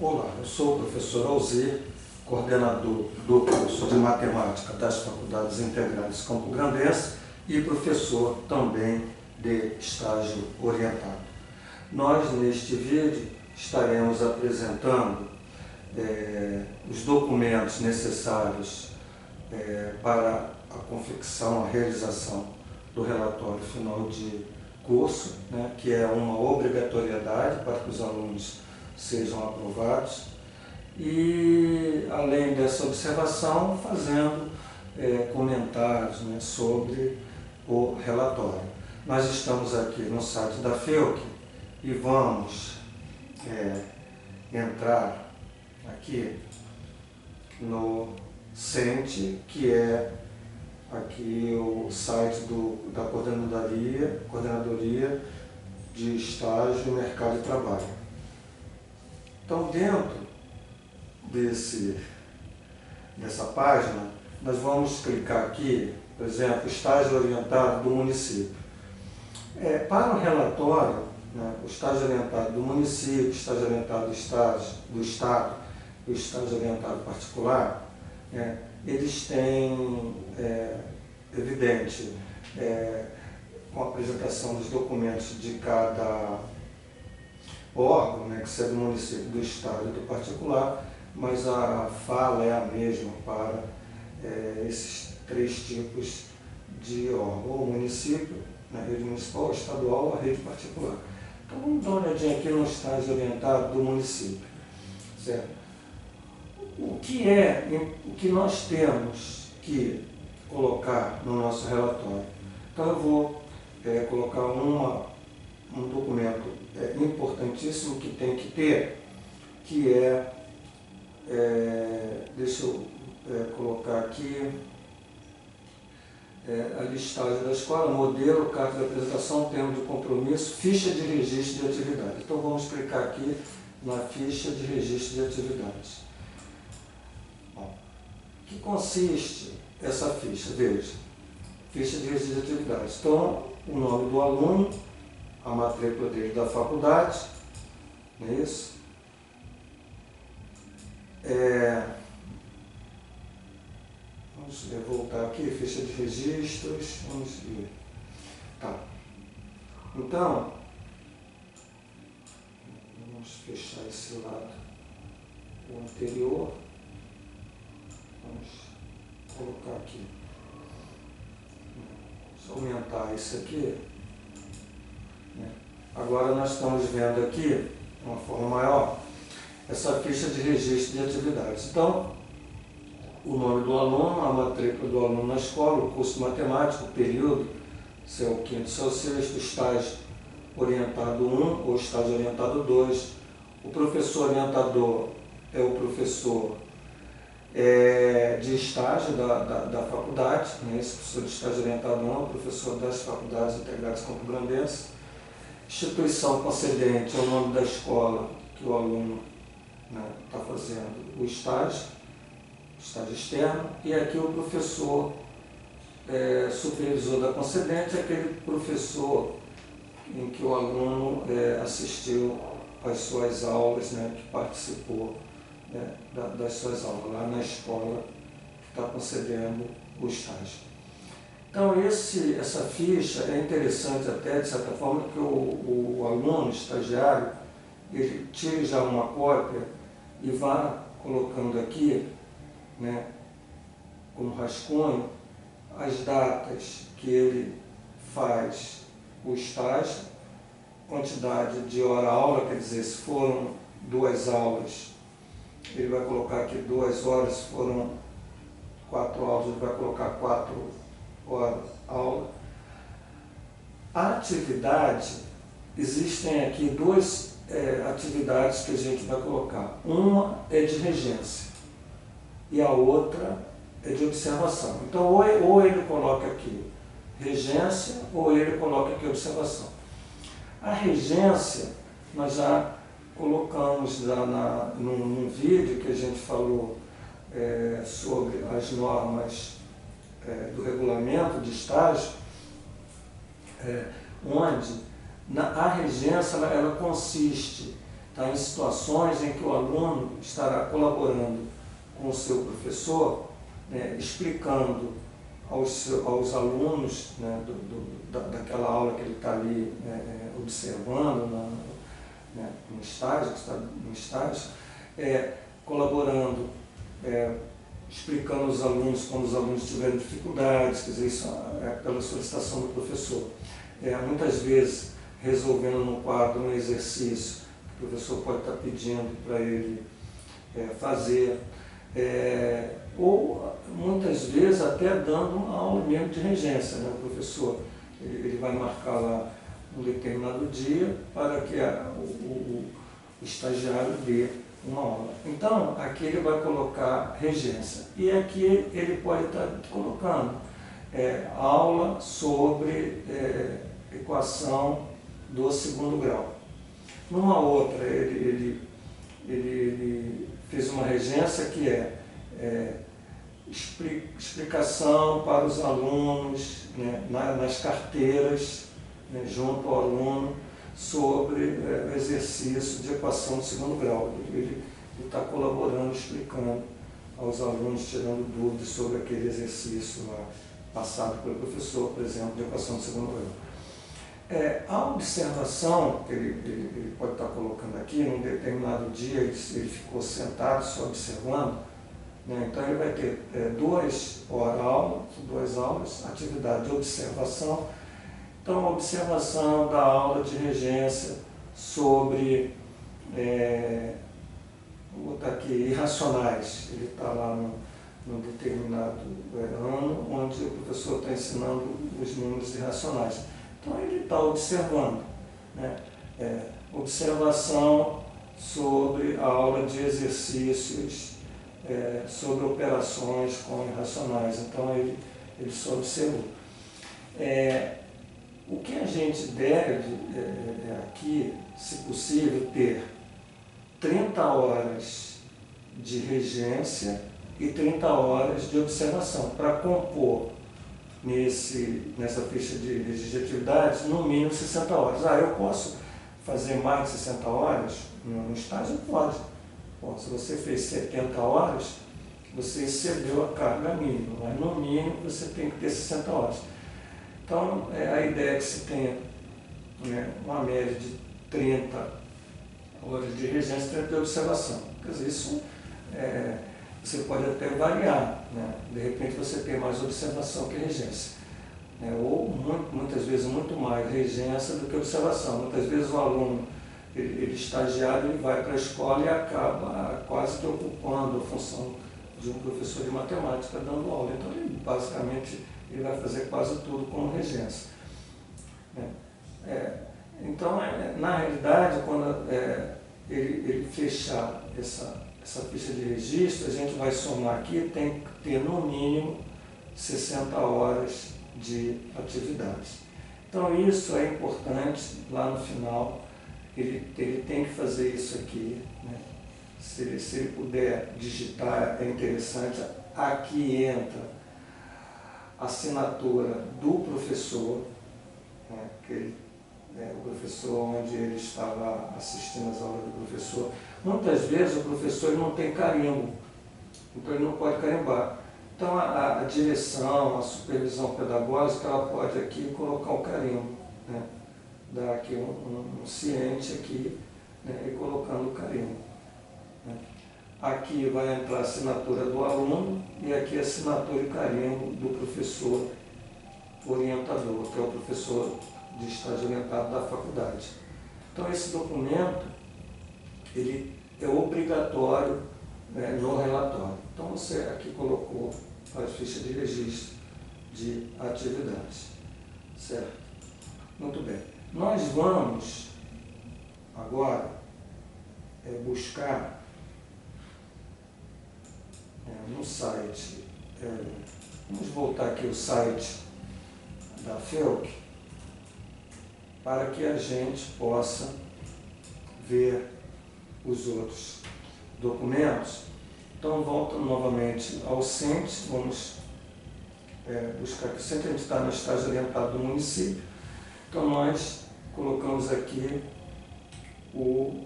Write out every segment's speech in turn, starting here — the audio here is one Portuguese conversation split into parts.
Olá, eu sou o professor Alzir, coordenador do curso de Matemática das Faculdades Integradas Campo Grandense e professor também de estágio orientado. Nós, neste vídeo, estaremos apresentando os documentos necessários para a confecção, a realização do relatório final de curso, que é uma obrigatoriedade para que os alunos sejam aprovados, e além dessa observação, fazendo comentários sobre o relatório. Nós estamos aqui no site da FEUC e vamos entrar aqui no CENTE, que é aqui o site da Coordenadoria de Estágio e Mercado de Trabalho. Então, dentro dessa página, nós vamos clicar aqui, por exemplo, estágio orientado do município. Para o relatório, o estágio orientado do município, estágio orientado do Estado e o estágio orientado particular, eles têm, evidente, com a apresentação dos documentos de cada órgão, que seja do município, do Estado e do particular, mas a fala é a mesma para esses três tipos de órgão, ou o município, na rede municipal, estadual ou a rede particular. Então vamos dar uma olhadinha aqui no estágio orientado do município. Certo? O que nós temos que colocar no nosso relatório? Então eu vou colocar um documento importantíssimo que tem que ter, que deixa eu colocar aqui, a listagem da escola, modelo, carta de apresentação, termo de compromisso, ficha de registro de atividades. Então vamos clicar aqui na ficha de registro de atividades. Bom, o que consiste essa ficha? Veja, ficha de registro de atividades. Então, o nome do aluno, a matrícula dele da faculdade, não é isso? Vamos voltar aqui, ficha de registros, vamos ver. Tá. Então, vamos fechar esse lado, o anterior, vamos colocar aqui. Vamos aumentar isso aqui. Agora nós estamos vendo aqui, de uma forma maior, essa ficha de registro de atividades. Então, o nome do aluno, a matrícula do aluno na escola, o curso de matemática, o período, se é o quinto, se é o sexto, estágio orientado 1 ou estágio orientado 2. O professor orientador é o professor de estágio da faculdade, esse professor de estágio orientado 1 é o professor das Faculdades Integradas Campo Grandense. Instituição concedente é o nome da escola que o aluno está fazendo o estágio externo, e aqui o professor supervisor da concedente é aquele professor em que o aluno assistiu às suas aulas, que participou das suas aulas lá na escola que está concedendo o estágio. Então, essa ficha é interessante até, de certa forma, que o aluno, o estagiário, ele tire já uma cópia e vá colocando aqui, como rascunho, as datas que ele faz o estágio, quantidade de hora-aula, quer dizer, se foram 2 aulas, ele vai colocar aqui 2 horas, se foram 4 aulas, ele vai colocar 4 horas aula. A atividade, existem aqui 2 atividades que a gente vai colocar. Uma é de regência e a outra é de observação. Então, ou ele coloca aqui regência ou ele coloca aqui observação. A regência, nós já colocamos num vídeo que a gente falou sobre as normas do regulamento de estágio, onde a regência ela consiste tá, em situações em que o aluno estará colaborando com o seu professor, né, explicando aos alunos, né, daquela aula que ele está ali observando né, no estágio, que está no estágio, colaborando, explicando aos alunos quando os alunos tiverem dificuldades, quer dizer, isso é pela solicitação do professor. Muitas vezes resolvendo no quadro um exercício que o professor pode estar pedindo para ele fazer, ou muitas vezes até dando uma aula mesmo de regência, né? O professor ele vai marcar lá um determinado dia para que o estagiário dê uma aula. Então, aqui ele vai colocar regência. E aqui ele pode estar colocando aula sobre equação do segundo grau. Numa outra, ele fez uma regência que explicação para os alunos, né, nas carteiras, né, junto ao aluno, sobre exercício de equação de segundo grau. Ele está colaborando, explicando aos alunos, tirando dúvidas sobre aquele exercício lá, passado pelo professor, por exemplo, de equação de segundo grau. A observação que ele pode estar colocando aqui, num determinado dia ele ficou sentado só observando, né? Então ele vai ter duas aulas, atividade de observação. Então, a observação da aula de regência sobre, vou botar aqui, irracionais. Ele está lá num determinado ano, onde o professor está ensinando os números irracionais. Então, ele está observando, né? Observação sobre a aula de exercícios, sobre operações com irracionais. Então, ele só observou. O que a gente deve aqui, se possível, ter 30 horas de regência e 30 horas de observação, para compor nessa ficha de registro de atividades, no mínimo 60 horas. Eu posso fazer mais de 60 horas no estágio? Pode. Bom, se você fez 70 horas, você excedeu a carga mínima, mas no mínimo você tem que ter 60 horas. Então, a ideia é que se tenha, né, uma média de 30 horas de regência e 30 de observação. Quer dizer, isso você pode até variar, né? De repente você tem mais observação que regência, né? Ou muitas vezes muito mais regência do que observação. Muitas vezes o aluno, ele estagiário, ele vai para a escola e acaba quase que ocupando a função de um professor de matemática dando aula. Então, ele basicamente vai fazer quase tudo como regência. Então, na realidade, quando ele fechar essa ficha de registro, a gente vai somar aqui, tem que ter no mínimo 60 horas de atividades. Então, isso é importante lá no final, ele tem que fazer isso aqui, né? Se ele puder digitar, é interessante. Aqui entra a assinatura do professor, né, o professor onde ele estava assistindo as aulas do professor. Muitas vezes o professor ele não tem carimbo, então ele não pode carimbar. Então a direção, a supervisão pedagógica, ela pode aqui colocar o carimbo, né, dar aqui um ciente aqui, né, e colocando o carimbo, né. Aqui vai entrar a assinatura do aluno e aqui a assinatura e carimbo do professor orientador, que é o professor de estágio orientado da faculdade. Então, esse documento ele é obrigatório, né, no relatório. Então, você aqui colocou a ficha de registro de atividades, certo? Muito bem. Nós vamos agora buscar no site, vamos voltar aqui ao site da FEUC, para que a gente possa ver os outros documentos. Então, volto novamente ao CENTE, vamos buscar aqui. O CENTE, a gente está no estágio orientado do município, então nós colocamos aqui o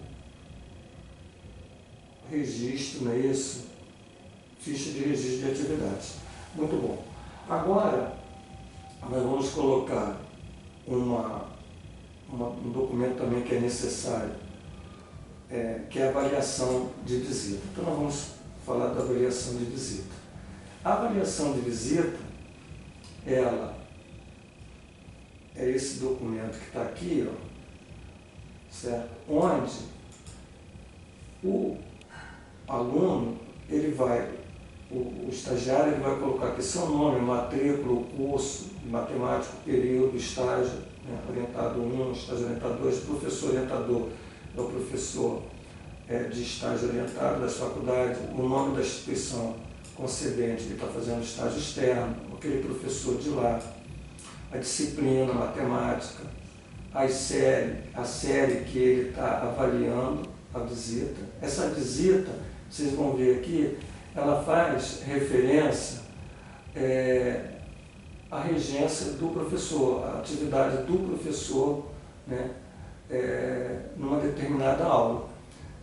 registro, não é isso? Ficha de registro de atividades. Muito bom. Agora, nós vamos colocar um documento também que é necessário, que é a avaliação de visita. Então, nós vamos falar da avaliação de visita. A avaliação de visita, ela é esse documento que está aqui, ó, certo? Onde o aluno, o estagiário, ele vai colocar aqui seu nome, matrícula, curso, matemático, período, estágio, né, orientado 1, estágio orientado 2, professor orientador, é o professor de estágio orientado das faculdades, o nome da instituição concedente, que está fazendo estágio externo, aquele professor de lá, a disciplina, a matemática, a série que ele está avaliando a visita. Essa visita, vocês vão ver aqui, ela faz referência à regência do professor, à atividade do professor, né, numa determinada aula.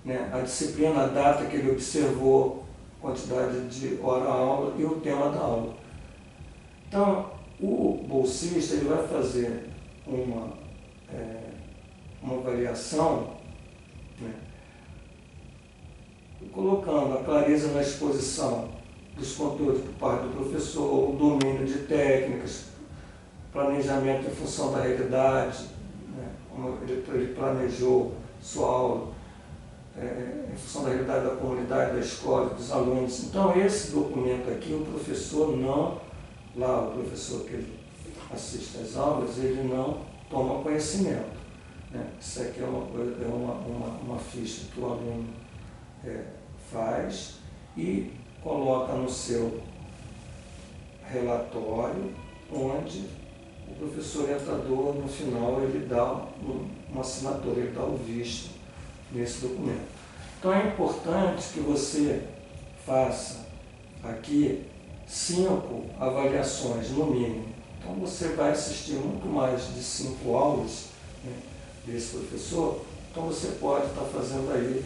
Né, a disciplina, a data que ele observou, quantidade de hora-aula e o tema da aula. Então, o bolsista ele vai fazer uma avaliação, né, colocando a clareza na exposição dos conteúdos por parte do professor, o domínio de técnicas, planejamento em função da realidade, né, como ele planejou sua aula, em função da realidade da comunidade, da escola, dos alunos. Então, esse documento aqui, o professor não, lá o professor que ele assiste às aulas, ele não toma conhecimento. Né? Isso aqui é uma ficha que o aluno faz e coloca no seu relatório, onde o professor orientador, no final, ele dá uma assinatura, ele dá o visto nesse documento. Então é importante que você faça aqui 5 avaliações, no mínimo. Então você vai assistir muito mais de 5 aulas, né, desse professor, então você pode estar fazendo aí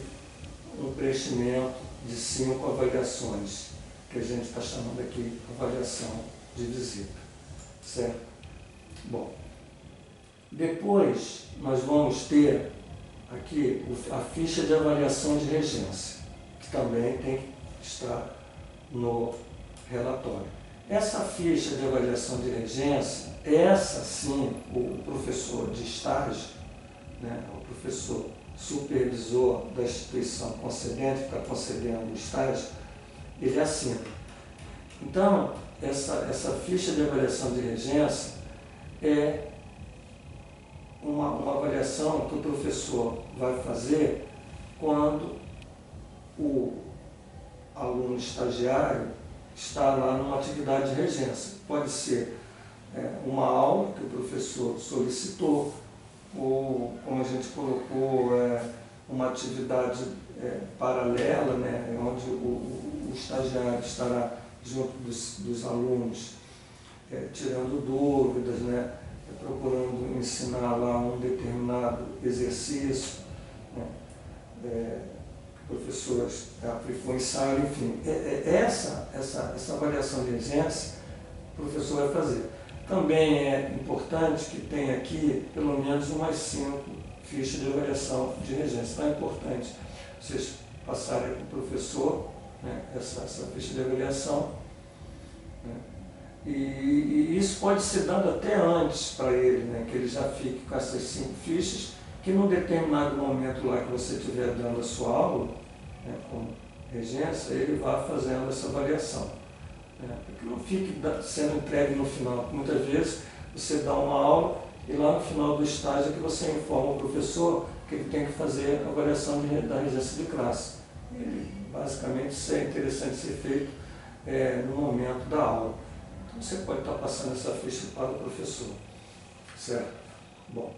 um preenchimento de 5 avaliações, que a gente está chamando aqui de avaliação de visita, certo? Bom, depois nós vamos ter aqui a ficha de avaliação de regência, que também tem que estar no relatório. Essa ficha de avaliação de regência, essa sim, o professor de estágio, né, o professor supervisor da instituição concedente, que está concedendo o estágio, ele assina. Então, essa ficha de avaliação de regência é uma avaliação que o professor vai fazer quando o aluno estagiário está lá numa atividade de regência. Pode ser uma aula que o professor solicitou, ou, como a gente colocou, uma atividade paralela, né, onde o estagiário estará junto dos alunos, tirando dúvidas, né, procurando ensinar lá um determinado exercício, né, o professor aplicou ensaio, enfim. Essa avaliação de regência o professor vai fazer. Também é importante que tenha aqui pelo menos umas 5 fichas de avaliação de regência. Então é importante vocês passarem para o professor, né, essa ficha de avaliação, né, e isso pode ser dado até antes para ele, né, que ele já fique com essas 5 fichas, que num determinado momento lá que você estiver dando a sua aula, né, como regência, ele vá fazendo essa avaliação. Para que não fique sendo entregue no final. Muitas vezes você dá uma aula e lá no final do estágio é que você informa o professor que ele tem que fazer a avaliação da regência de classe. Basicamente isso é interessante ser feito no momento da aula. Então você pode estar passando essa ficha para o professor, certo? Bom,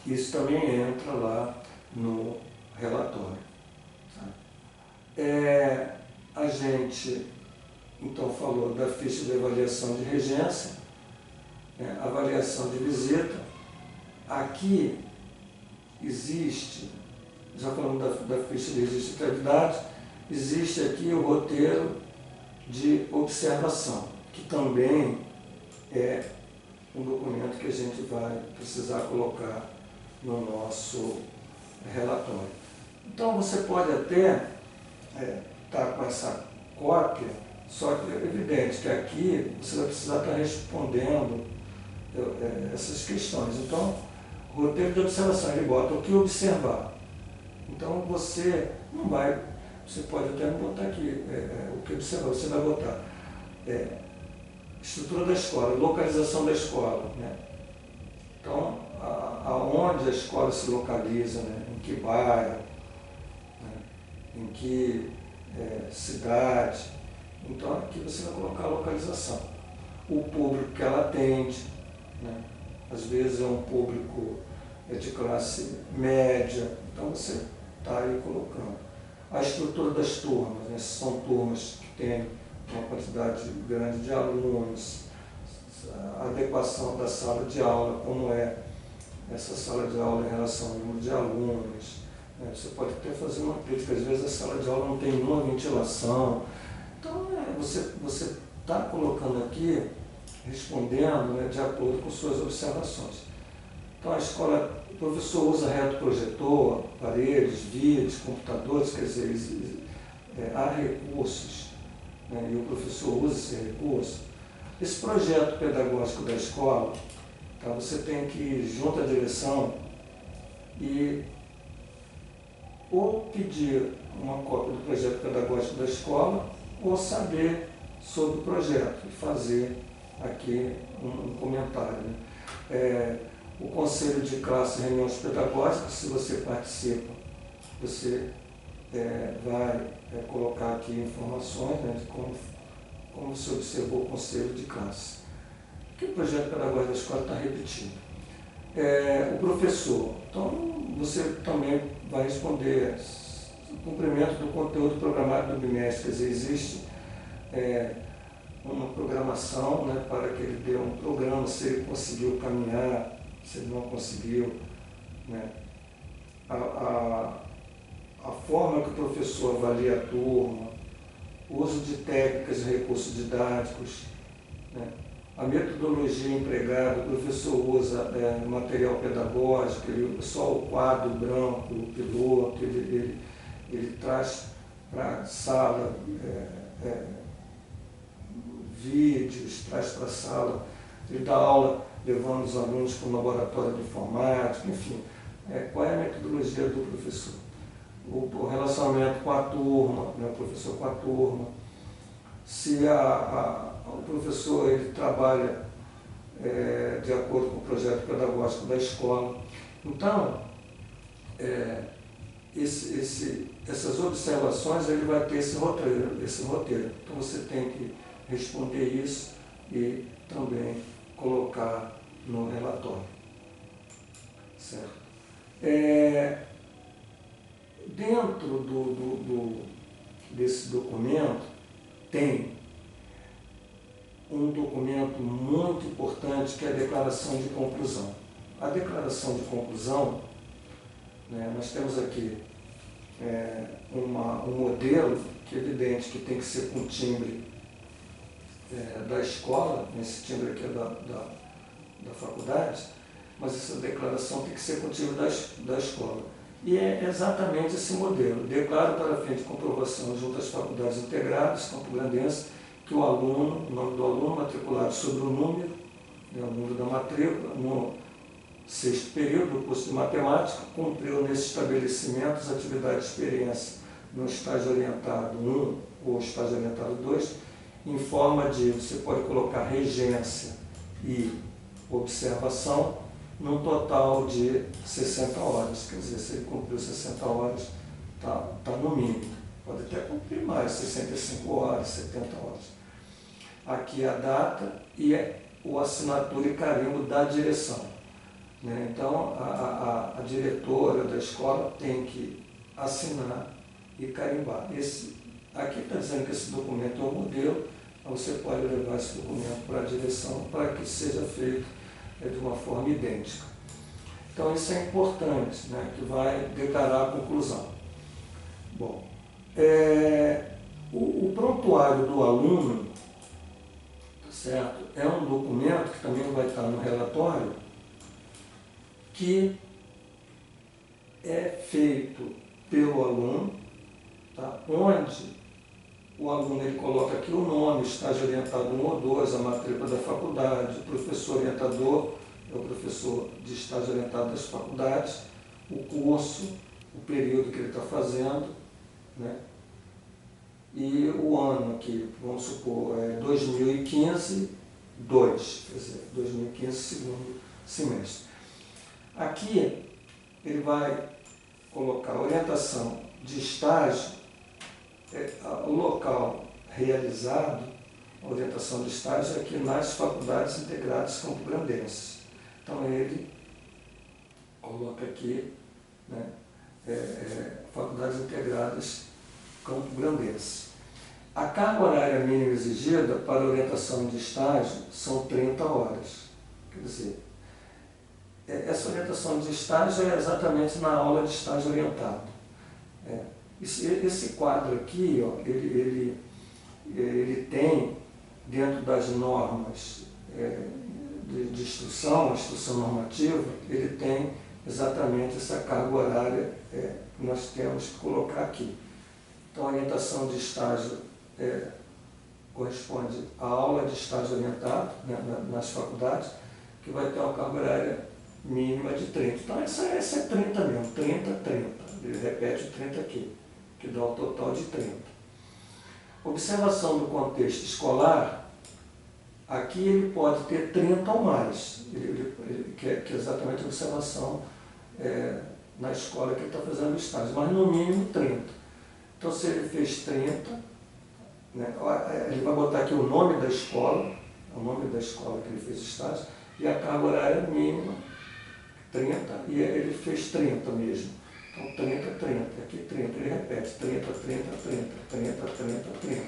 isso também entra lá no relatório. Tá? A gente então falou da ficha de avaliação de regência, né, avaliação de visita. Aqui existe já falamos da ficha de registro de atividades, existe aqui o roteiro de observação, que também é um documento que a gente vai precisar colocar no nosso relatório. Então você pode até estar com essa cópia, só que é evidente que aqui você vai precisar estar respondendo essas questões. Então, o roteiro de observação, ele bota o que observar. Então você não vai, você pode até não botar aqui o que observar, você vai botar estrutura da escola, localização da escola, né? Então, aonde a escola se localiza, né? Em que bairro, né? Em que cidade. Então aqui você vai colocar a localização. O público que ela atende, né? Às vezes é um público de classe média, então você está aí colocando. A estrutura das turmas, né? São turmas que têm uma quantidade grande de alunos, a adequação da sala de aula, como é essa sala de aula em relação ao número de alunos. Né? Você pode até fazer uma crítica, às vezes a sala de aula não tem nenhuma ventilação. Então você está colocando aqui, respondendo, né, de acordo com suas observações. Então a escola, o professor usa retroprojetor, paredes, vídeos, computadores, quer dizer, há recursos, né, e o professor usa esse recurso. Esse projeto pedagógico da escola, tá, você tem que ir junto à direção e ou pedir uma cópia do projeto pedagógico da escola ou saber sobre o projeto e fazer aqui um comentário. Né? O conselho de classe, reuniões pedagógicas, se você participa, você vai colocar aqui informações, né, de como você observou o conselho de classe. Que o projeto pedagógico da escola está repetindo. O professor, então você também vai responder o cumprimento do conteúdo programado do bimestre, quer dizer, existe uma programação, né, para que ele dê um programa, se ele conseguiu caminhar, se ele não conseguiu, né, a forma que o professor avalia a turma, o uso de técnicas e recursos didáticos, né, a metodologia empregada, o professor usa material pedagógico, ele, só o quadro branco, o piloto, ele traz para a sala vídeos, traz para a sala, ele dá aula levando os alunos para um laboratório de informática, enfim, qual é a metodologia do professor? O relacionamento com a turma, né, o professor com a turma, se o professor ele trabalha de acordo com o projeto pedagógico da escola. Então, essas observações ele vai ter esse roteiro. Então você tem que responder isso e também colocar no relatório. Certo? Dentro desse documento tem um documento muito importante que é a declaração de conclusão. A declaração de conclusão, né, nós temos aqui um modelo que é evidente que tem que ser com timbre da escola, esse timbre aqui é da faculdade, mas essa declaração tem que ser com timbre da escola. E é exatamente esse modelo. Declaro para fim de comprovação junto às faculdades integradas, Campo Grandense, que o aluno, o nome do aluno matriculado sobre o número, né, o número da matrícula, no 6º período do curso de matemática, cumpriu nesse estabelecimento as atividades de experiência no estágio orientado 1 ou estágio orientado 2, em forma de, você pode colocar regência e observação, num total de 60 horas. Quer dizer, se ele cumpriu 60 horas, está no mínimo. Pode até cumprir mais, 65 horas, 70 horas. Aqui a data e o assinatura e carimbo da direção. Né? Então, a diretora da escola tem que assinar e carimbar. Aqui está dizendo que esse documento é um modelo, então você pode levar esse documento para a direção para que seja feito de uma forma idêntica. Então isso é importante, né, que vai declarar a conclusão. Bom, o prontuário do aluno, tá certo? É um documento que também vai estar no relatório, que é feito pelo aluno, tá? Onde o aluno ele coloca aqui o nome, estágio orientado 1 ou 2, a matrícula da faculdade, o professor orientador é o professor de estágio orientado das faculdades, o curso, o período que ele está fazendo, né? E o ano aqui, vamos supor, é 2015, 2, quer dizer, 2015, segundo semestre. Aqui ele vai colocar a orientação de estágio, o local realizado, a orientação de estágio é aqui nas Faculdades Integradas Campo Grandense. Então ele coloca aqui, né, Faculdades Integradas Campo Grandense. A carga horária mínima exigida para a orientação de estágio são 30 horas. Quer dizer, essa orientação de estágio é exatamente na aula de estágio orientado. Esse quadro aqui, ó, ele tem, dentro das normas de instrução, a instrução normativa, ele tem exatamente essa carga horária que nós temos que colocar aqui. Então, a orientação de estágio corresponde à aula de estágio orientado, né, nas faculdades, que vai ter uma carga horária mínima de 30. Então, essa é 30 mesmo, 30, 30. Ele repete o 30 aqui, que dá o total de 30. Observação do contexto escolar, aqui ele pode ter 30 ou mais, que é exatamente a observação na escola que ele está fazendo o estágio, mas no mínimo 30. Então, se ele fez 30, né, ele vai botar aqui o nome da escola, que ele fez o estágio, e a carga horária mínima, 30, e ele fez 30 mesmo. Então, 30, 30, aqui 30, ele repete, 30, 30, 30, 30, 30, 30.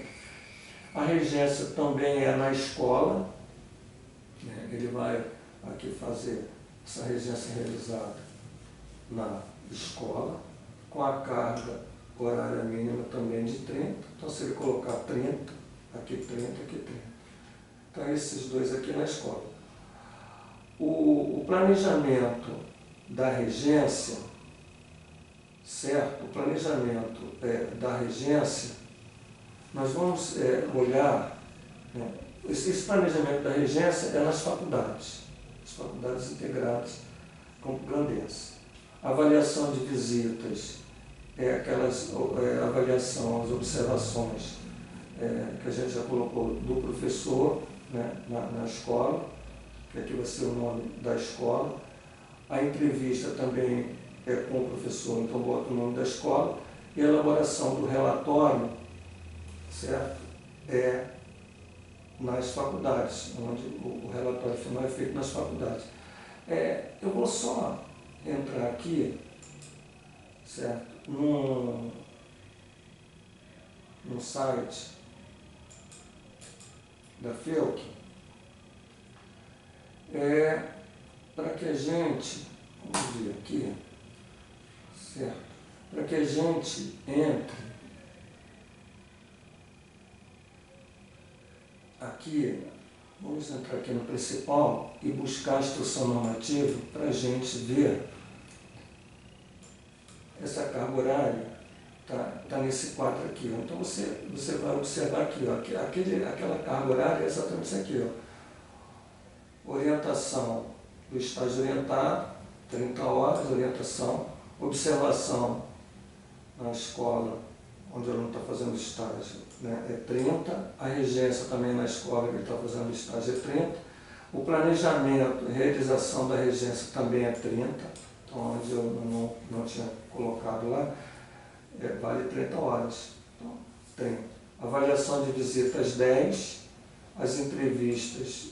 A regência também é na escola, né, ele vai aqui fazer essa regência realizada na escola, com a carga horária mínima também de 30, então se ele colocar 30, aqui 30, aqui 30. Então esses dois aqui na escola. O planejamento da regência, certo? O planejamento da regência, nós vamos olhar, né? Esse planejamento da regência é nas faculdades, as faculdades integradas Campo Grandense. Avaliação de visitas, aquelas avaliação, as observações que a gente já colocou do professor, né, na escola, que aqui vai ser o nome da escola. A entrevista também é com o professor, então bota o nome da escola. E a elaboração do relatório, certo? Nas faculdades, onde o relatório final é feito nas faculdades. Eu vou só entrar aqui, certo? No site da FEUC, para que a gente, vamos ver aqui, certo? Para que a gente entre aqui, vamos entrar aqui no principal e buscar a instrução normativa para a gente ver essa carga horária. Tá nesse quadro aqui, ó. Então você vai observar aqui, ó, aquela carga horária é exatamente isso aqui, ó. Orientação do estágio orientado, 30 horas, orientação, observação na escola onde o aluno está fazendo estágio, né, é 30, a regência também na escola que ele está fazendo estágio é 30, o planejamento, realização da regência também é 30, então onde eu não tinha colocado lá, vale 30 horas. Então, 30. Avaliação de visitas 10, as entrevistas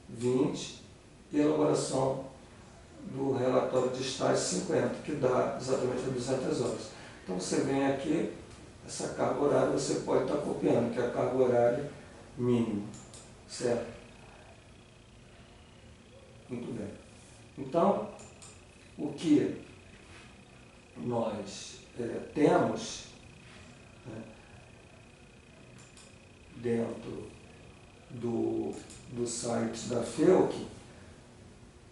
20 e a elaboração do relatório de estágio 50, que dá exatamente 200 horas. Então você vem aqui, essa carga horária você pode estar copiando, que é a carga horária mínima, certo? Muito bem. Então, o que nós temos, né, dentro do site da FEUC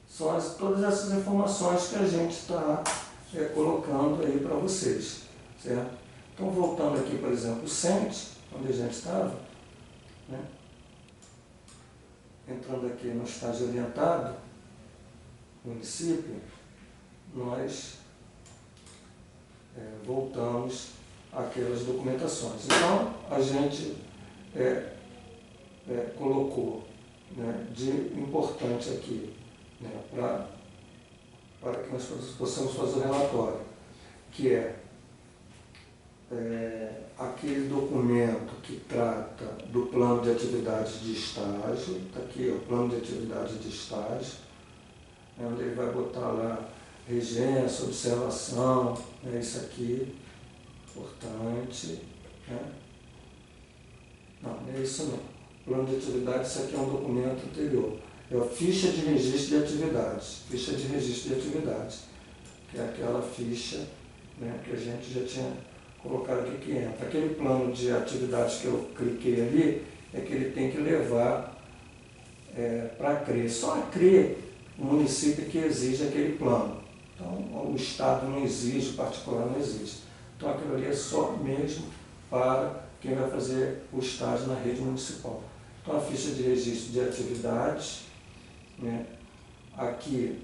são todas essas informações que a gente está colocando aí para vocês, certo? Então, voltando aqui, por exemplo, o CENTE, onde a gente estava, né? Entrando aqui no estágio orientado, município, nós voltamos àquelas documentações. Então, a gente colocou, né, de importante aqui, né, para que nós possamos fazer o relatório, que é aquele documento que trata do plano de atividade de estágio, está aqui, o plano de atividade de estágio, onde ele vai botar lá regência, observação, isso aqui, importante, né? Não, não é isso não. Plano de atividade, isso aqui é um documento anterior. É a ficha de registro de atividades. Ficha de registro de atividades, que é aquela ficha, né, que a gente já tinha colocado aqui que entra. Aquele plano de atividades que eu cliquei ali, é que ele tem que levar para a CRE. Só a CRE, o município que exige aquele plano. Então, o Estado não exige, o particular não exige. Então, aquilo ali é só mesmo para quem vai fazer o estágio na rede municipal. Então, a ficha de registro de atividades, né? Aqui,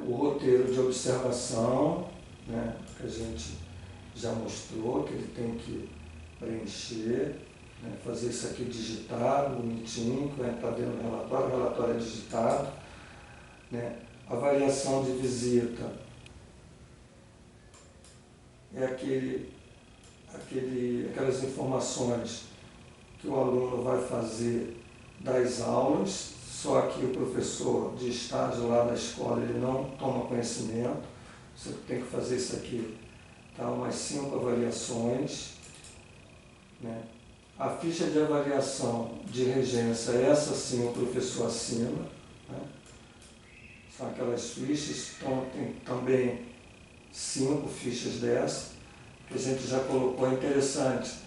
o roteiro de observação, né? Que a gente já mostrou, que ele tem que preencher, né? Fazer isso aqui digitado, bonitinho, que vai entrar dentro do relatório, o relatório é digitado, né? Avaliação de visita é aquelas informações que o aluno vai fazer das aulas, só que o professor de estágio lá da escola ele não toma conhecimento. Você tem que fazer isso aqui, tá? Umas 5 avaliações, né? A ficha de avaliação de regência, essa sim o professor assina, né? São aquelas fichas, então tem também 5 fichas dessas, que a gente já colocou. É interessante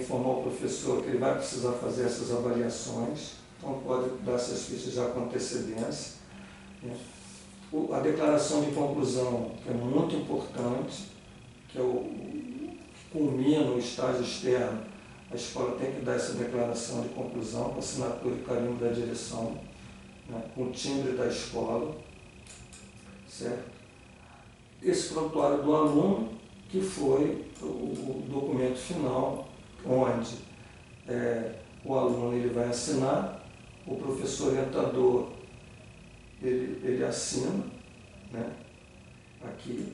informar o professor que ele vai precisar fazer essas avaliações, então pode dar essas fichas já com antecedência, né? A declaração de conclusão, que é muito importante, que é o que culmina o estágio externo, a escola tem que dar essa declaração de conclusão com assinatura e carimbo da direção, né, com o timbre da escola, certo? Esse prontuário do aluno, que foi o documento final, onde o aluno ele vai assinar, o professor orientador ele assina, né, aqui,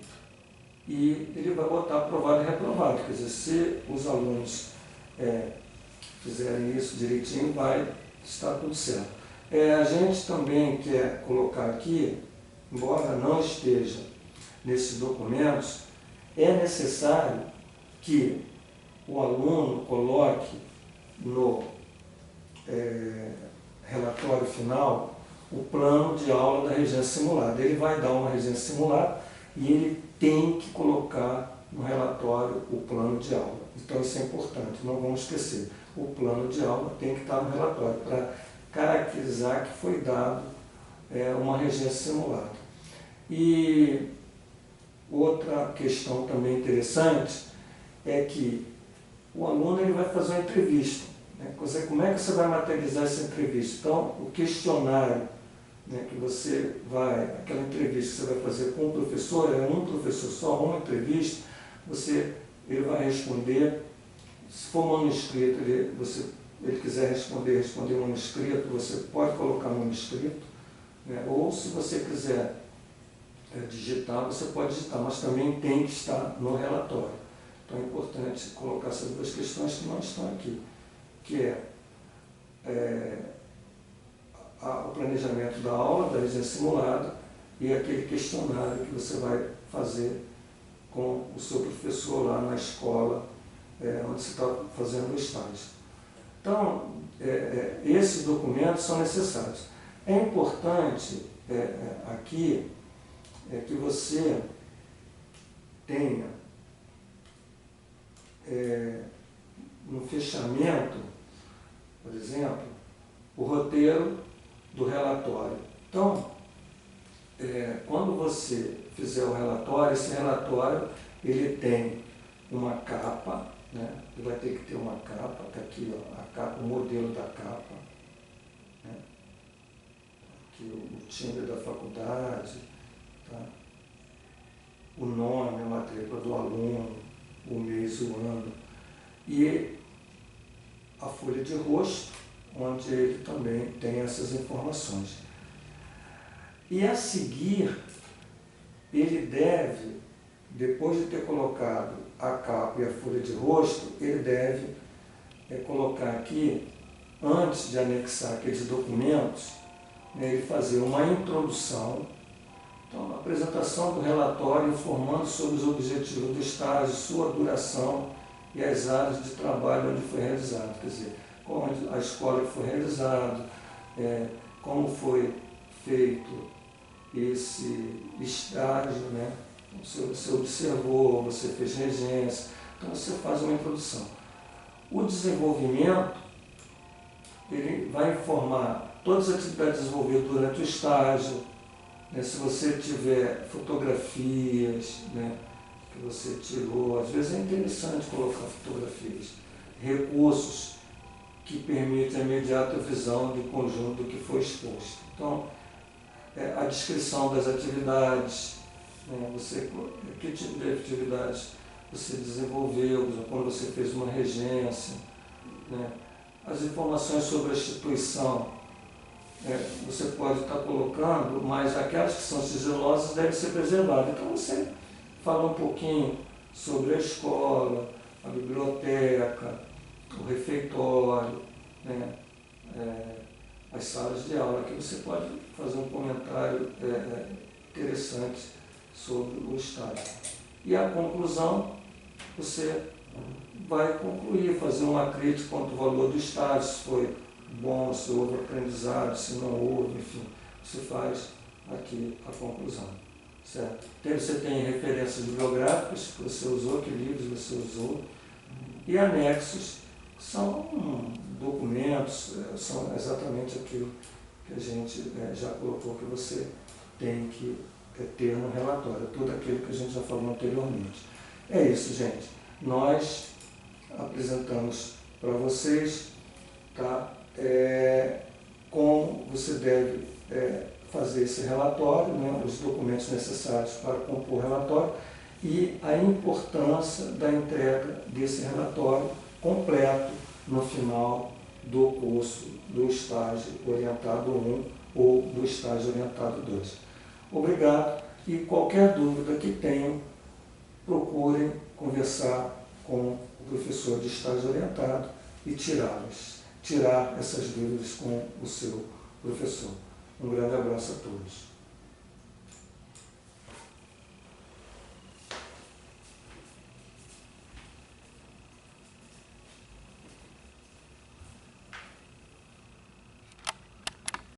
e ele vai botar aprovado e reprovado. Quer dizer, se os alunos fizerem isso direitinho, vai estar tudo certo. A gente também quer colocar aqui, embora não esteja nesses documentos, é necessário que o aluno coloque no relatório final o plano de aula da regência simulada. Ele vai dar uma regência simulada e ele tem que colocar no relatório o plano de aula. Então isso é importante, não vamos esquecer. O plano de aula tem que estar no relatório para caracterizar que foi dado uma regência simulada. E outra questão também interessante é que o aluno ele vai fazer uma entrevista, né? Como é que você vai materializar essa entrevista? Então, o questionário, né, que você vai, aquela entrevista que você vai fazer com o professor, um professor só, uma entrevista, ele vai responder, se for manuscrito, ele quiser responder manuscrito, você pode colocar manuscrito, né? Ou se você quiser digitar, você pode digitar, mas também tem que estar no relatório. Então é importante colocar essas duas questões que não estão aqui, que o planejamento da aula, da regência simulada, e aquele questionário que você vai fazer com o seu professor lá na escola, onde você está fazendo o estágio. Então, esses documentos são necessários. É importante aqui que você tenha no fechamento, por exemplo, o roteiro do relatório. Então, quando você fizer o relatório, esse relatório ele tem uma capa, né? Ele vai ter que ter uma capa, está aqui ó, a capa, o modelo da capa, né? Aqui o timbre da faculdade, tá? O nome, a matrícula do aluno, o mês, o ano, e a folha de rosto, onde ele também tem essas informações. E a seguir, ele deve, depois de ter colocado a capa e a folha de rosto, ele deve colocar aqui, antes de anexar aqueles documentos, né, ele fazer uma introdução. Então, a apresentação do relatório informando sobre os objetivos do estágio, sua duração e as áreas de trabalho onde foi realizado. Quer dizer, onde a escola que foi realizado, como foi feito esse estágio, né? Você observou, você fez regência, então você faz uma introdução. O desenvolvimento, ele vai informar todas as atividades desenvolvidas durante o estágio, né? Se você tiver fotografias, né, que você tirou, às vezes é interessante colocar fotografias, recursos que permitem a imediata visão do conjunto do que foi exposto. Então, a descrição das atividades, né, que tipo de atividades você desenvolveu, quando você fez uma regência, né, as informações sobre a instituição, você pode estar colocando, mas aquelas que são sigilosas devem ser preservadas. Então você fala um pouquinho sobre a escola, a biblioteca, o refeitório, né, as salas de aula, que você pode fazer um comentário interessante sobre o estágio. E a conclusão, você vai concluir, fazer uma crítica quanto ao valor do estágio, se foi bom, se houve aprendizado, se não houve, enfim, você faz aqui a conclusão, certo? Você tem referências bibliográficas que você usou, que livros você usou, e anexos, são documentos, são exatamente aquilo que a gente já colocou que você tem que ter no relatório, tudo aquilo que a gente já falou anteriormente. É isso, gente. Nós apresentamos para vocês, tá? Como você deve fazer esse relatório, né? Os documentos necessários para compor o relatório e a importância da entrega desse relatório completo no final do curso do estágio orientado 1 ou do estágio orientado 2. Obrigado, e qualquer dúvida que tenham, procurem conversar com o professor de estágio orientado e tirar essas dúvidas com o seu professor. Um grande abraço a todos.